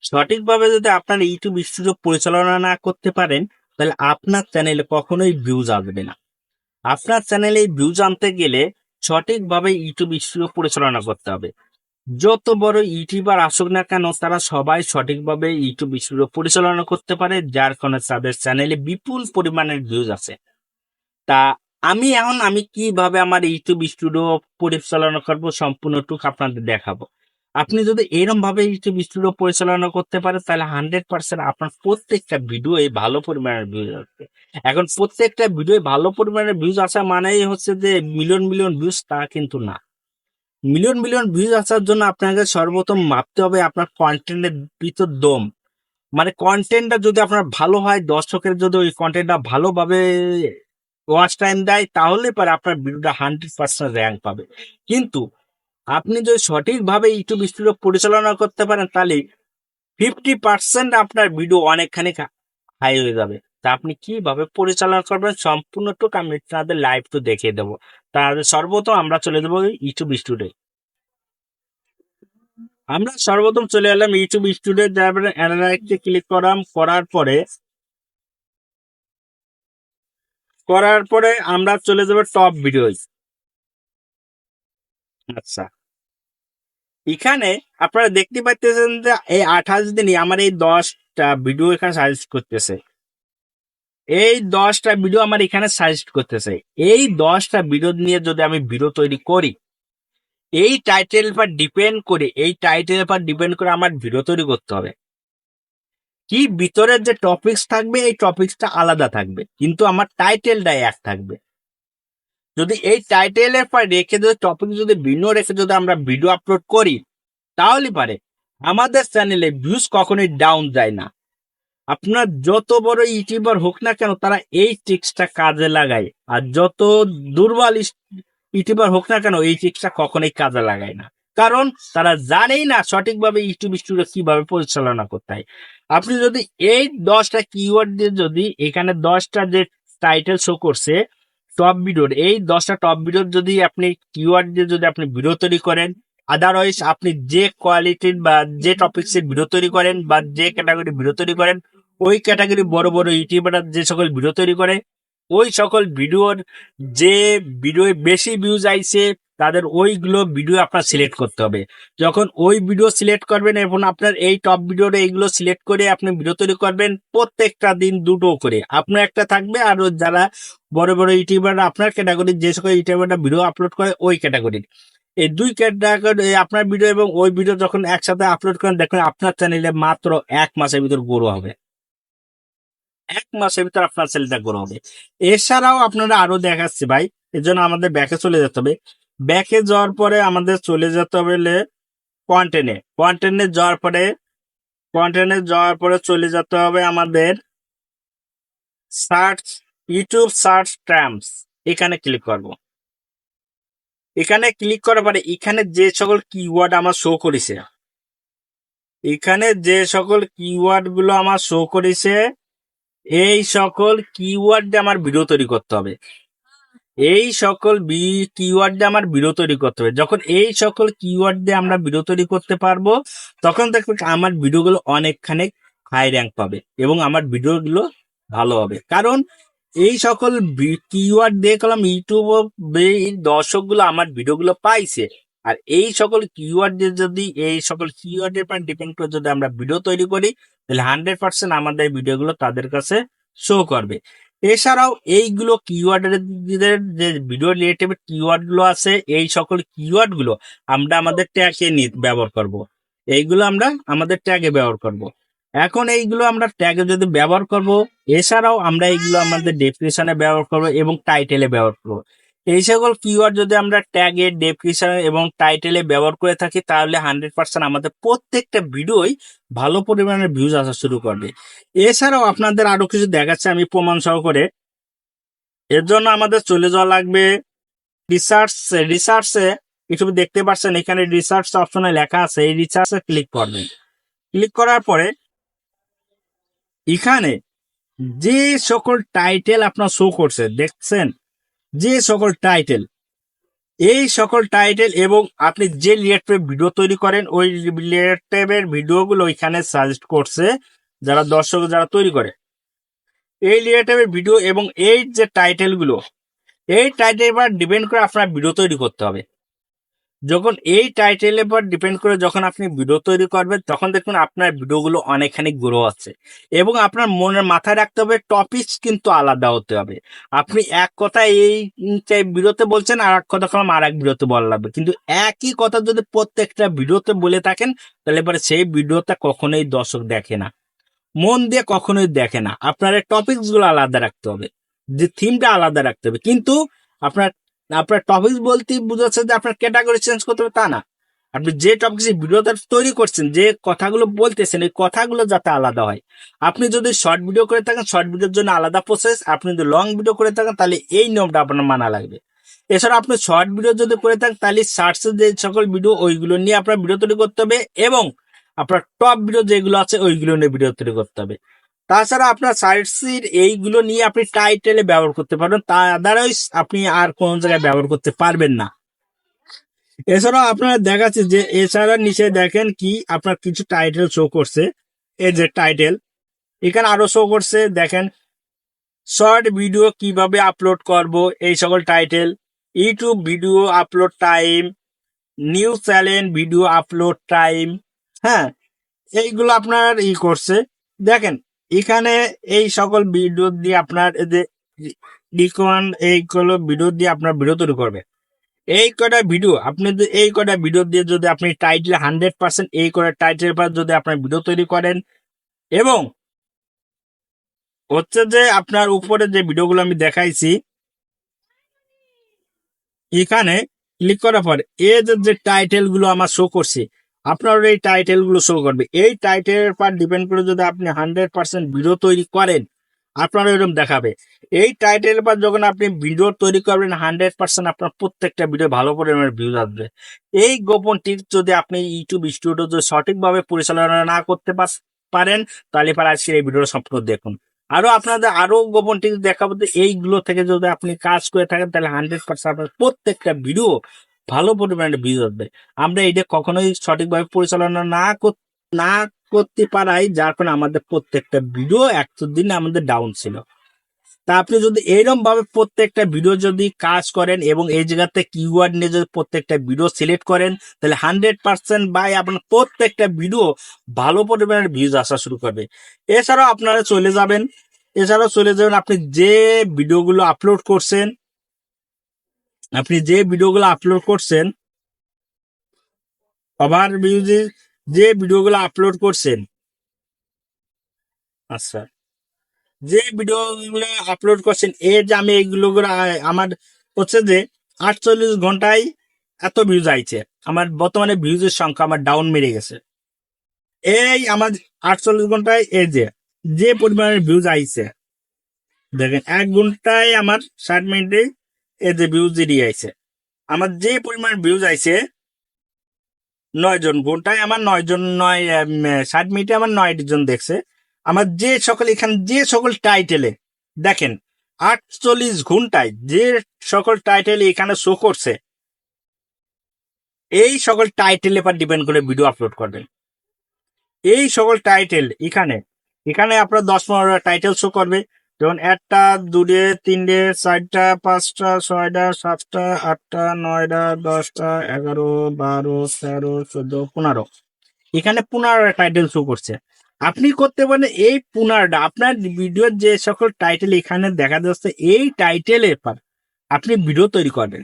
সঠিকভাবে যদি আপনার ইউটিউব স্টুডিও পরিচালনা না করতে পারেন, তাহলে আপনার চ্যানেলে কখনোই ভিউজ আসবে না। আপনার চ্যানেলে ভিউজ আনতে গেলে সঠিকভাবে ইউটিউব স্টুডিও পরিচালনা করতে হবে। যত বড় ইউটিউবার আসুক না কেন, তারা সবাই সঠিকভাবে ইউটিউব স্টুডিও পরিচালনা করতে পারে, যার কারণে তাদের চ্যানেলে বিপুল পরিমাণের ভিউজ আছে। তা আমি কিভাবে আমার ইউটিউব স্টুডিও পরিচালনা করবো সম্পূর্ণটুকু আপনাদের দেখাবো। আপনি যদি এরকম ভাবে ইউটিউব স্টুডিও পরিচালনা করতে পারেন, তাহলে 100% আপনার প্রত্যেকটা ভিডিও ভালো পরিমাণের ভিউজ আসবে। এখন প্রত্যেকটা ভিডিও ভালো পরিমাণের ভিউজ আসা মানেই হচ্ছে যে মিলিয়ন মিলিয়ন ভিউজ, তা কিন্তু না। মিলিয়ন মিলিয়ন ভিউজ আসার জন্য আপনাকে সর্বপ্রথম ভাবতে হবে আপনার কন্টেন্টের ভিতর দম। মানে কন্টেন্টটা যদি আপনার ভালো হয়, দর্শকের যদি ওই কন্টেন্টটা ভালোভাবে ওয়াচ টাইম দেয়, তাহলে পরে আপনার ভিডিওটা 100% র্যাঙ্ক পাবে। কিন্তু আপনি যদি সঠিকভাবে ইউটিউব স্টুডিও পরিচালনা করতে পারেন, তাহলে 50% আপনার ভিডিও অনেকখানি হাই হয়ে যাবে। তা আপনি কিভাবে পরিচালনা করবেন সম্পূর্ণটুকু আমি আপনাদের লাইভ তো দেখিয়ে দেবো। তাহলে সর্বপ্রথম আমরা চলে যাবো ইউটিউব স্টুডিও। আমরা সর্বপ্রথম চলে এলাম ইউটিউব স্টুডিও, যারপরে অ্যানালাইজে ক্লিক করাম। করার পরে আমরা চলে যাব টপ ভিডিও। আচ্ছা, এখানে আপনারা দেখতে পাচ্ছেন যে এই 28 দিনই আমার এই 10টা ভিডিও এখানে সাজেস্ট করতেছে। এই 10টা ভিডিও আমার এখানে সাজেস্ট করতেছে। এই 10টা ভিডিও নিয়ে যদি আমি ভিডিও তৈরি করি, এই টাইটেলের পর ডিপেন্ড করে আমার ভিডিও তৈরি করতে হবে। কি ভিতরের যে টপিকস থাকবে, এই টপিকসটা আলাদা থাকবে, কিন্তু আমার টাইটেলটাই এক থাকবে। যদি এই টাইটেলের পর রেখে যদি টপিক যদি ভিন্ন রেখে যদি আমরা ভিডিও আপলোড করি, তাহলে পারে আমাদের চ্যানেলে ভিউজ কখনোই ডাউন যায় না। আপনার যত বড় ইউটিউবার হোক না কেন, তারা এই ট্রিক্সটা কাজে লাগায়। আর যত দুর্বল ইউটিউবার হোক না কেন, এই ট্রিক্সটা কখনোই কাজে লাগায় না। কারণ তারা জানেই না সঠিকভাবে ইউটিউব স্টুডিও কিভাবে পরিচালনা করতে হয়। আপনি যদি এই 10টা কিওয়ার্ড দিয়ে যদি এখানে 10টা যে টাইটেল শো করছে টপ ভিডিওর, এই 10টা টপ ভিডিওর যদি আপনি কিওয়ার্ড দিয়ে যদি আপনি ভিডিও তৈরি করেন, আদারওয়াইজ আপনি যে কোয়ালিটির বা যে টপিক্সের ভিডিও তৈরি করেন বা যে ক্যাটাগরি ভিডিও তৈরি করেন, ওই ক্যাটাগরি বড় বড় ইউটিউবাররা যে সকল ভিডিও তৈরি করে, ওই সকল ভিডিওর যে ভিডিও বেশি ভিউজ আইছে, তাদের ওইগুলো ভিডিও আপনার সিলেক্ট করতে হবে। যখন ওই ভিডিও সিলেক্ট করবেন, এবং আপনার এই টপ ভিডিওর এইগুলো সিলেক্ট করে আপনি ভিডিও তৈরি করবেন, প্রত্যেকটা দিন দুটো করে আপনার একটা থাকবে। আর যারা বড় বড় ইউটিউবাররা আপনার ক্যাটাগরির যে সকল ইউটিউবাররা ভিডিও আপলোড করে ওই ক্যাটাগরির, এই দুই ক্যাটাগরি আপনার ভিডিও এবং ওই ভিডিও যখন একসাথে আপলোড করেন, দেখবেন আপনার চ্যানেলে মাত্র 1 মাসের ভিতর গ্রো হবে। 1 মাসের ভিতর আপনার চ্যানেলটা গ্রো হবে। এছাড়াও আপনারা আরো দেখাচ্ছি ভাই, এর জন্য আমাদের ব্যাকে চলে যেতে হবে। ব্যাকে যাওয়ার পরে আমাদের চলে যেতে হবে কন্টেন্টে যাওয়ার পরে চলে যেতে হবে আমাদের সার্চ, ইউটিউব সার্চ টার্মস। এখানে ক্লিক করব। এখানে ক্লিক করার পরে এখানে যে সকল কিওয়ার্ড আমার শো করেছে, এখানে যে সকল কিওয়ার্ড গুলো আমার শো করেছে, এই সকল কিওয়ার্ড দিয়ে আমার ভিডিও তৈরি করতে হবে। এই সকল কিওয়ার্ড দিয়ে আমার ভিডিও তৈরি করতে হবে। যখন এই সকল কিওয়ার্ড দিয়ে আমরা ভিডিও তৈরি করতে পারবো, তখন দেখবে আমার ভিডিওগুলো অনেকখানি হাই র্যাঙ্ক পাবে এবং আমার ভিডিওগুলো ভালো হবে। কারণ এই সকল কিওয়ার্ড দিয়ে কলম ইউটিউব দর্শকগুলো আমার ভিডিওগুলো পাইছে। আর এই সকল কিওয়ার্ড দিয়ে যদি এই সকল কিওয়ার্ডের উপর ডিপেন্ড করে যদি আমরা ভিডিও তৈরি করি, তাহলে 100% আমাদের ভিডিওগুলো তাদের কাছে শো করবে। এছাড়াও এইগুলো কিওয়ার্ডের যে ভিডিও রিলেটেড কিওয়ার্ড গুলো আছে, এই সকল কিওয়ার্ড গুলো আমরা আমাদের ট্যাগে ব্যবহার করব। এইগুলো আমরা আমাদের ট্যাগে ব্যবহার করব। এখন এইগুলো আমরা ট্যাগে যদি ব্যবহার করব, এছাড়াও আমরা এইগুলো আমাদের ডেসক্রিপশনে ব্যবহার করব এবং টাইটেলে ব্যবহার করব। এই সকল কিওয়ার্ড যদি আমরা ট্যাগে, ডেসক্রিপশনে এবং টাইটেলে ব্যবহার করে থাকি, তাহলে 100% আমাদের প্রত্যেকটা ভিডিওই ভালো পরিমাণের ভিউজ আসা শুরু করবে। এছাড়াও আপনাদের আরো কিছু দেখাচ্ছে আমি প্রমাণ সহকারে। এর জন্য আমাদের চলে যাওয়া লাগবে রিসার্চে। ইউটিউবে দেখতে পাচ্ছেন এখানে রিসার্চ অপশনে লেখা আছে, এই রিসার্চে ক্লিক করবেন। ক্লিক করার পরে এখানে যে সকল টাইটেল আপনার শো করছে দেখছেন, যে সকল টাইটেল এই সকল টাইটেল এবং আপনি যে রিলেটেড ভিডিও তৈরি করেন ওই রিলেটেড ভিডিওগুলো এখানে সাজেস্ট করছে যারা দর্শক যারা তৈরি করে এই রিলেটেড ভিডিও এবং এই যে টাইটেলগুলো এই টাইটেলের উপর ডিপেন্ড করে আপনার ভিডিও তৈরি করতে হবে। যখন এই টাইটেলের উপর ডিপেন্ড করে যখন আপনি ভিডিও তৈরি করবেন তখন দেখুন আপনার ভিডিওগুলো অনেকখানি গ্রো আছে এবং আপনার মনের মাথায় রাখতে হবে টপিক কিন্তু আলাদা হতে হবে। আপনি এক কথা এই ভিডিওতে বলছেন আর এক কথা আর এক ভিডিওতে বলা লাগবে, কিন্তু একই কথা যদি প্রত্যেকটা ভিডিওতে বলে থাকেন তাহলে এবারে সেই ভিডিওটা কখনোই দর্শক দেখে না, মন দিয়ে কখনোই দেখে না। আপনার টপিকস গুলো আলাদা রাখতে হবে, যে থিমটা আলাদা রাখতে হবে, কিন্তু আপনার আপনার টপিকস বলতে বুঝাচ্ছে যে আপনার ক্যাটাগরি চেঞ্জ করতে হবে তা না। আপনি যে টপিক ভিডিওটা তৈরি করছেন, যে কথাগুলো বলতেছেন এই কথাগুলো যাতে আলাদা হয়। আপনি যদি শর্ট ভিডিও করে থাকেন শর্ট ভিডিওর জন্য আলাদা প্রসেস, আপনি যদি লং ভিডিও করে থাকেন তাহলে এই নিয়মটা আপনার মানা লাগবে। এছাড়া আপনি শর্ট ভিডিও যদি করে থাকেন তাহলে শর্টসের যে সকল ভিডিও ওইগুলো নিয়ে আপনার ভিডিও তৈরি করতে হবে এবং আপনার টপ ভিডিও যেগুলো আছে ওইগুলো নিয়ে ভিডিও তৈরি করতে হবে। তাছাড়া আপনার সাইটসির এইগুলো নিয়ে আপনি টাইটেলে ব্যবহার করতে পারবেন, তা আদারওয়াইজ আপনি আর কোন জায়গায় ব্যবহার করতে পারবেন না। এছাড়াও আপনারা দেখাচ্ছে যে এছাড়া নিচে দেখেন কি আপনার কিছু টাইটেল শো করছে, এই যে টাইটেল এখানে আরো শো করছে দেখেন শর্ট ভিডিও কিভাবে আপলোড করব এই সকল title, YouTube video upload time, new channel video upload time. হ্যাঁ, এইগুলো আপনার করছে দেখেন এখানে এই সকল ভিডিও দিয়ে আপনার এই যে এইগুলো ভিডিও দিয়ে আপনার ভিডিও তৈরি করবে। এই কটা ভিডিও আপনি যদি এই কটা ভিডিও দিয়ে যদি আপনি টাইটেল 100% এই কটা টাইটেল পর যদি আপনার ভিডিও তৈরি করেন এবং হচ্ছে যে আপনার উপরে যে ভিডিওগুলো আমি দেখাইছি এখানে ক্লিক করার পর এই যে টাইটেল গুলো আমার শো করছে আপনার এই টাইটেল গুলো শো করবে। এই টাইটেলের পর ডিপেন্ড করে যদি আপনি 100% ভিডিও তৈরি করেন আপনার এরকম দেখাবে। এই টাইটেলের পর যখন আপনি ভিডিও তৈরি করবেন 100% আপনার প্রত্যেকটা ভিডিও ভালো পরিমাণে ভিউজ আসবে। এই গোপন টিপস যদি আপনি ইউটিউব স্টুডিও যদি সঠিকভাবে পরিচালনা না করতে পারেন তাহলে পর আজকে এই ভিডিওটা সম্পূর্ণ দেখুন। আরো আপনাদের আরো গোপন টিপস দেখাবো, এইগুলো থেকে যদি আপনি কাজ করে থাকেন তাহলে 100% আপনার প্রত্যেকটা ভিডিও ভালো পরিমাণে ভিউজ আসবে। আমরা এটা কখনোই সঠিকভাবে পরিচালনা না করতে পারাই যার কারণে আমাদের প্রত্যেকটা ভিডিও 100 দিনে আমাদের ডাউন ছিল। তা আপনি যদি এইরকম ভাবে প্রত্যেকটা ভিডিও যদি কাজ করেন এবং এই জায়গাতে কিওয়ার্ড নিয়ে যদি প্রত্যেকটা ভিডিও সিলেক্ট করেন তাহলে 100% বাই আপনার প্রত্যেকটা ভিডিও ভালো পরিমাণের ভিউজ আসা শুরু করবে। এছাড়াও এছাড়াও চলে যাবেন আপনি যে ভিডিওগুলো আপলোড করছেন, ওভার ভিউজে যে ভিডিওগুলো আপলোড করছেন, আচ্ছা যে ভিডিওগুলো আপলোড করছেন এই যে আমি এইগুলো আমার হচ্ছে যে 48 ঘন্টায় এত ভিউজ আইছে, আমার বর্তমানে ভিউজের সংখ্যা আমার ডাউন মেরে গেছে। এই আমার 48 ঘন্টায় এই যে পরিমাণের ভিউজ আইছে দেখেন 1 ঘন্টায় আমার 60 মিনিটে এই যে ভিউজ দিয়ে আইছে, আমার যে পরিমাণ ভিউজ আইছে 9 জন, ঘন্টায় আমার 9 জন 60 মিনিটে আমার 9 জন দেখছে। আমার যে সকল এখানে যে সকল টাইটেলে দেখেন 48 ঘন্টায় যে সকল টাইটেল এখানে শো করছে এই সকল টাইটেলের উপর ডিপেন্ড করে ভিডিও আপলোড করবেন। এই সকল টাইটেল এখানে এখানে আপনার 10-15টা টাইটেল শো করবে, যেমন 1টা 2টে 3টে 4টা 5টা 6টা 7টা 8টা 9টা 10টা 11 12 13 14 15 এখানে 15টা টাইটেল শো করছে। আপনি করতে পারেন এই 15টা আপনার ভিডিওর যে সকল টাইটেল এখানে দেখা যাচ্ছে এই টাইটেলের পর আপনি ভিডিও তৈরি করবেন।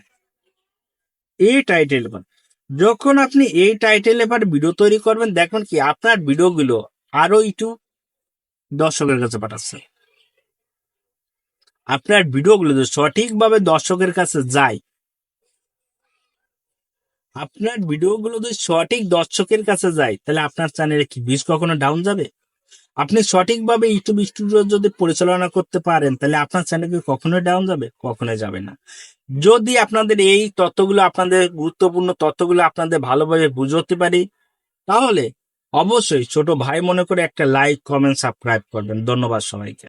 এই টাইটেল পর যখন আপনি এই টাইটেলের পর ভিডিও তৈরি করবেন দেখবেন কি আপনার ভিডিওগুলো আরো একটু দর্শকের কাছে পাঠাচ্ছে। আপনার ভিডিওগুলো যদি সঠিকভাবে দর্শকের কাছে যায়, আপনার ভিডিওগুলো যদি সঠিক দর্শকের কাছে যায় তাহলে আপনার চ্যানেলে কি ভিউজ কখনো ডাউন যাবে? আপনি সঠিকভাবে ইউটিউব স্টুডিও যদি পরিচালনা করতে পারেন তাহলে আপনার চ্যানেল কি কখনোই ডাউন যাবে? কখনোই যাবে না। যদি আপনাদের এই তথ্যগুলো আপনাদের গুরুত্বপূর্ণ তথ্যগুলো আপনাদের ভালোভাবে বুঝতে পারি তাহলে অবশ্যই ছোট ভাই মনে করে একটা লাইক কমেন্ট সাবস্ক্রাইব করবেন। ধন্যবাদ সবাইকে।